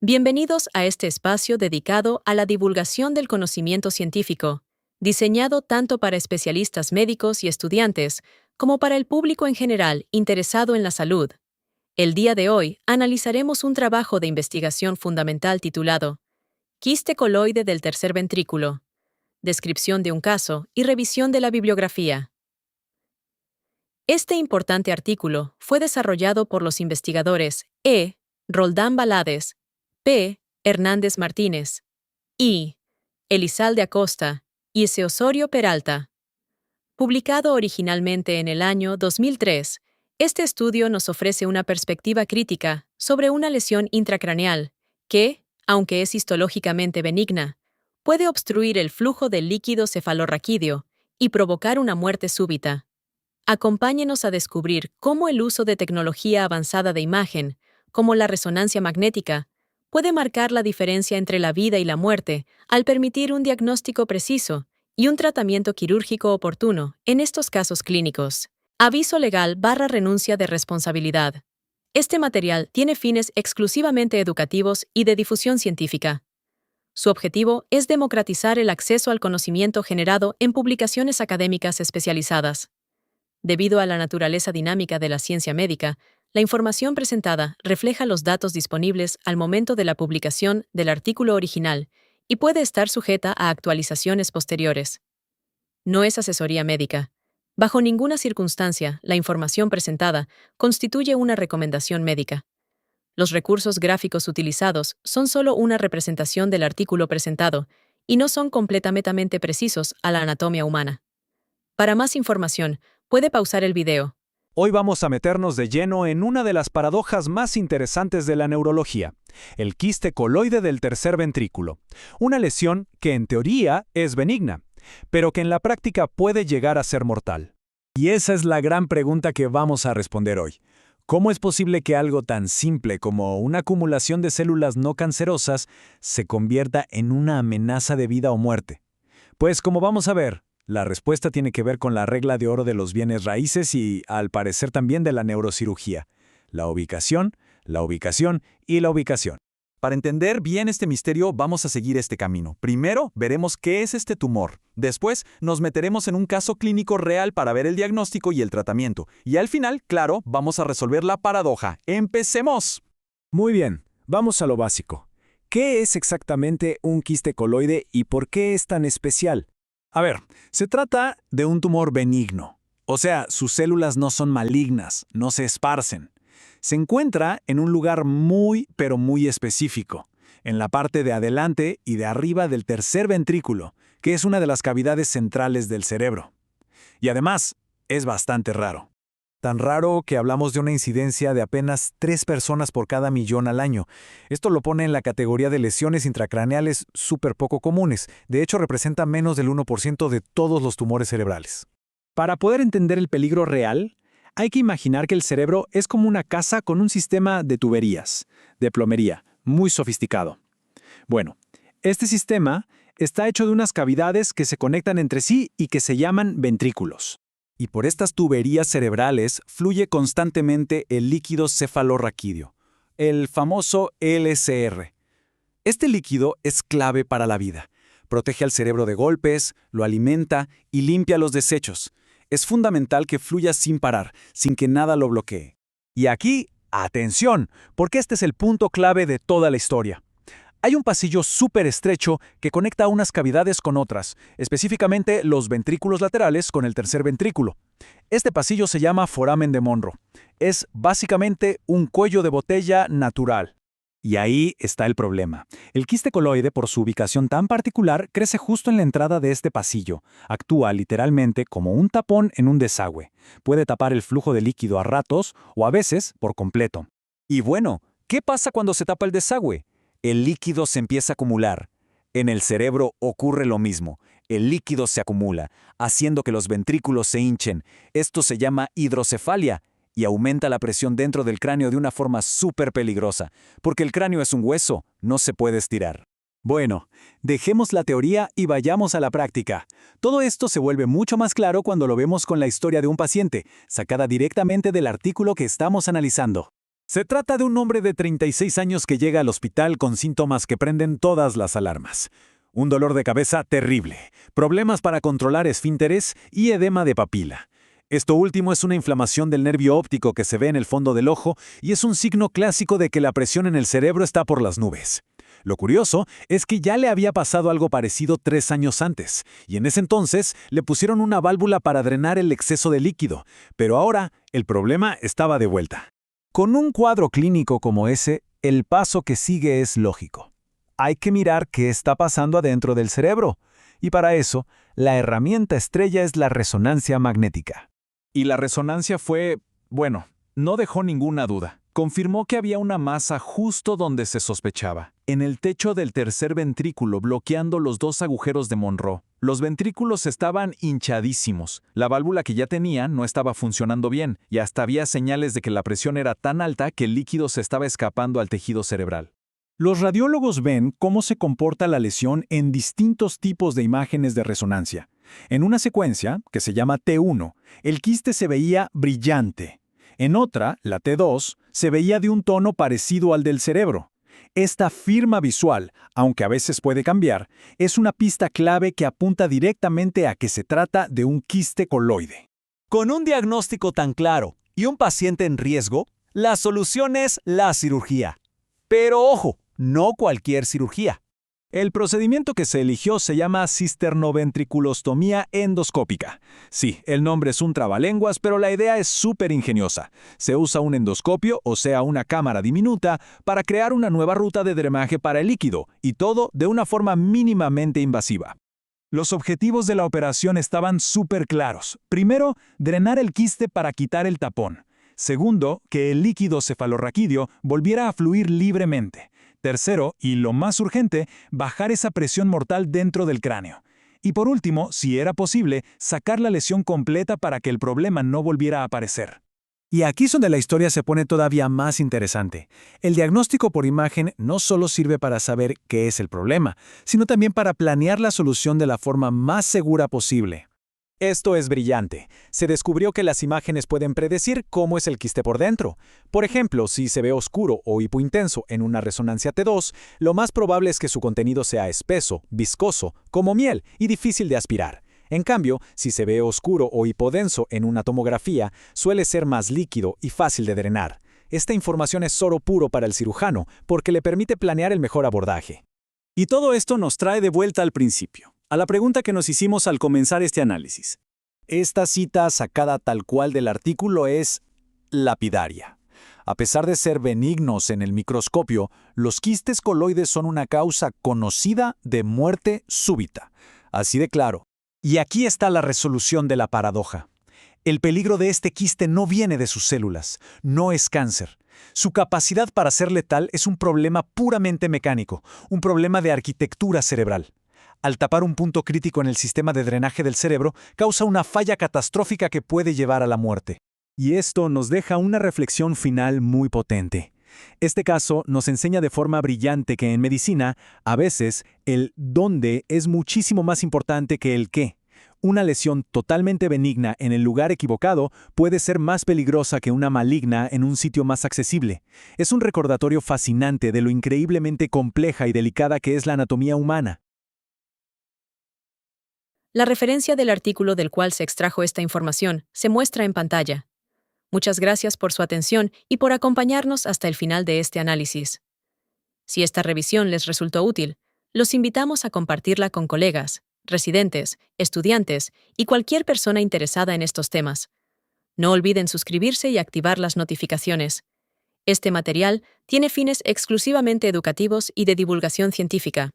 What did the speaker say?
Bienvenidos a este espacio dedicado a la divulgación del conocimiento científico, diseñado tanto para especialistas médicos y estudiantes como para el público en general interesado en la salud. El día de hoy analizaremos un trabajo de investigación fundamental titulado Quiste coloide del tercer ventrículo, descripción de un caso y revisión de la bibliografía. Este importante artículo fue desarrollado por los investigadores E. Roldán Balades, P. Hernández Martínez y Elizalde Acosta y S. Osorio Peralta. Publicado originalmente en el año 2003, este estudio nos ofrece una perspectiva crítica sobre una lesión intracraneal que, aunque es histológicamente benigna, puede obstruir el flujo del líquido cefalorraquídeo y provocar una muerte súbita. Acompáñenos a descubrir cómo el uso de tecnología avanzada de imagen, como la resonancia magnética, puede marcar la diferencia entre la vida y la muerte al permitir un diagnóstico preciso y un tratamiento quirúrgico oportuno en estos casos clínicos. Aviso legal / renuncia de responsabilidad. Este material tiene fines exclusivamente educativos y de difusión científica. Su objetivo es democratizar el acceso al conocimiento generado en publicaciones académicas especializadas. Debido a la naturaleza dinámica de la ciencia médica, la información presentada refleja los datos disponibles al momento de la publicación del artículo original y puede estar sujeta a actualizaciones posteriores. No es asesoría médica. Bajo ninguna circunstancia, la información presentada constituye una recomendación médica. Los recursos gráficos utilizados son solo una representación del artículo presentado y no son completamente precisos a la anatomía humana. Para más información, puede pausar el video. Hoy vamos a meternos de lleno en una de las paradojas más interesantes de la neurología, el quiste coloide del tercer ventrículo, una lesión que en teoría es benigna, pero que en la práctica puede llegar a ser mortal. Y esa es la gran pregunta que vamos a responder hoy. ¿Cómo es posible que algo tan simple como una acumulación de células no cancerosas se convierta en una amenaza de vida o muerte? Pues como vamos a ver, la respuesta tiene que ver con la regla de oro de los bienes raíces y, al parecer, también de la neurocirugía. La ubicación y la ubicación. Para entender bien este misterio, vamos a seguir este camino. Primero, veremos qué es este tumor. Después, nos meteremos en un caso clínico real para ver el diagnóstico y el tratamiento. Y al final, claro, vamos a resolver la paradoja. ¡Empecemos! Muy bien, vamos a lo básico. ¿Qué es exactamente un quiste coloide y por qué es tan especial? A ver, se trata de un tumor benigno. O sea, sus células no son malignas, no se esparcen. Se encuentra en un lugar muy, pero muy específico, en la parte de adelante y de arriba del tercer ventrículo, que es una de las cavidades centrales del cerebro. Y además, es bastante raro. Tan raro que hablamos de una incidencia de apenas 3 personas por cada millón al año. Esto lo pone en la categoría de lesiones intracraneales súper poco comunes. De hecho, representa menos del 1% de todos los tumores cerebrales. Para poder entender el peligro real, hay que imaginar que el cerebro es como una casa con un sistema de tuberías, de plomería, muy sofisticado. Bueno, este sistema está hecho de unas cavidades que se conectan entre sí y que se llaman ventrículos. Y por estas tuberías cerebrales fluye constantemente el líquido cefalorraquídeo, el famoso LCR. Este líquido es clave para la vida. Protege al cerebro de golpes, lo alimenta y limpia los desechos. Es fundamental que fluya sin parar, sin que nada lo bloquee. Y aquí, atención, porque este es el punto clave de toda la historia. Hay un pasillo súper estrecho que conecta unas cavidades con otras, específicamente los ventrículos laterales con el tercer ventrículo. Este pasillo se llama foramen de Monro. Es básicamente un cuello de botella natural. Y ahí está el problema. El quiste coloide, por su ubicación tan particular, crece justo en la entrada de este pasillo. Actúa literalmente como un tapón en un desagüe. Puede tapar el flujo de líquido a ratos o a veces por completo. Y bueno, ¿qué pasa cuando se tapa el desagüe? El líquido se empieza a acumular. En el cerebro ocurre lo mismo. El líquido se acumula, haciendo que los ventrículos se hinchen. Esto se llama hidrocefalia y aumenta la presión dentro del cráneo de una forma súper peligrosa, porque el cráneo es un hueso, no se puede estirar. Bueno, dejemos la teoría y vayamos a la práctica. Todo esto se vuelve mucho más claro cuando lo vemos con la historia de un paciente, sacada directamente del artículo que estamos analizando. Se trata de un hombre de 36 años que llega al hospital con síntomas que prenden todas las alarmas. Un dolor de cabeza terrible, problemas para controlar esfínteres y edema de papila. Esto último es una inflamación del nervio óptico que se ve en el fondo del ojo y es un signo clásico de que la presión en el cerebro está por las nubes. Lo curioso es que ya le había pasado algo parecido 3 años antes, y en ese entonces le pusieron una válvula para drenar el exceso de líquido, pero ahora el problema estaba de vuelta. Con un cuadro clínico como ese, el paso que sigue es lógico. Hay que mirar qué está pasando adentro del cerebro, y para eso, la herramienta estrella es la resonancia magnética. Y la resonancia fue, bueno, no dejó ninguna duda. Confirmó que había una masa justo donde se sospechaba, en el techo del tercer ventrículo, bloqueando los 2 agujeros de Monroe. Los ventrículos estaban hinchadísimos. La válvula que ya tenía no estaba funcionando bien, y hasta había señales de que la presión era tan alta que el líquido se estaba escapando al tejido cerebral. Los radiólogos ven cómo se comporta la lesión en distintos tipos de imágenes de resonancia. En una secuencia, que se llama T1, el quiste se veía brillante. En otra, la T2, se veía de un tono parecido al del cerebro. Esta firma visual, aunque a veces puede cambiar, es una pista clave que apunta directamente a que se trata de un quiste coloide. Con un diagnóstico tan claro y un paciente en riesgo, la solución es la cirugía. Pero ojo, no cualquier cirugía. El procedimiento que se eligió se llama cisternoventriculostomía endoscópica. Sí, el nombre es un trabalenguas, pero la idea es súper ingeniosa. Se usa un endoscopio, o sea, una cámara diminuta, para crear una nueva ruta de drenaje para el líquido, y todo de una forma mínimamente invasiva. Los objetivos de la operación estaban súper claros. Primero, drenar el quiste para quitar el tapón. Segundo, que el líquido cefalorraquídeo volviera a fluir libremente. Tercero, y lo más urgente, bajar esa presión mortal dentro del cráneo. Y por último, si era posible, sacar la lesión completa para que el problema no volviera a aparecer. Y aquí es donde la historia se pone todavía más interesante. El diagnóstico por imagen no solo sirve para saber qué es el problema, sino también para planear la solución de la forma más segura posible. Esto es brillante. Se descubrió que las imágenes pueden predecir cómo es el quiste por dentro. Por ejemplo, si se ve oscuro o hipointenso en una resonancia T2, lo más probable es que su contenido sea espeso, viscoso, como miel y difícil de aspirar. En cambio, si se ve oscuro o hipodenso en una tomografía, suele ser más líquido y fácil de drenar. Esta información es oro puro para el cirujano porque le permite planear el mejor abordaje. Y todo esto nos trae de vuelta al principio, a la pregunta que nos hicimos al comenzar este análisis. Esta cita sacada tal cual del artículo es lapidaria. A pesar de ser benignos en el microscopio, los quistes coloides son una causa conocida de muerte súbita. Así de claro. Y aquí está la resolución de la paradoja. El peligro de este quiste no viene de sus células, no es cáncer. Su capacidad para ser letal es un problema puramente mecánico, un problema de arquitectura cerebral. Al tapar un punto crítico en el sistema de drenaje del cerebro, causa una falla catastrófica que puede llevar a la muerte. Y esto nos deja una reflexión final muy potente. Este caso nos enseña de forma brillante que en medicina, a veces, el dónde es muchísimo más importante que el qué. Una lesión totalmente benigna en el lugar equivocado puede ser más peligrosa que una maligna en un sitio más accesible. Es un recordatorio fascinante de lo increíblemente compleja y delicada que es la anatomía humana. La referencia del artículo del cual se extrajo esta información se muestra en pantalla. Muchas gracias por su atención y por acompañarnos hasta el final de este análisis. Si esta revisión les resultó útil, los invitamos a compartirla con colegas, residentes, estudiantes y cualquier persona interesada en estos temas. No olviden suscribirse y activar las notificaciones. Este material tiene fines exclusivamente educativos y de divulgación científica.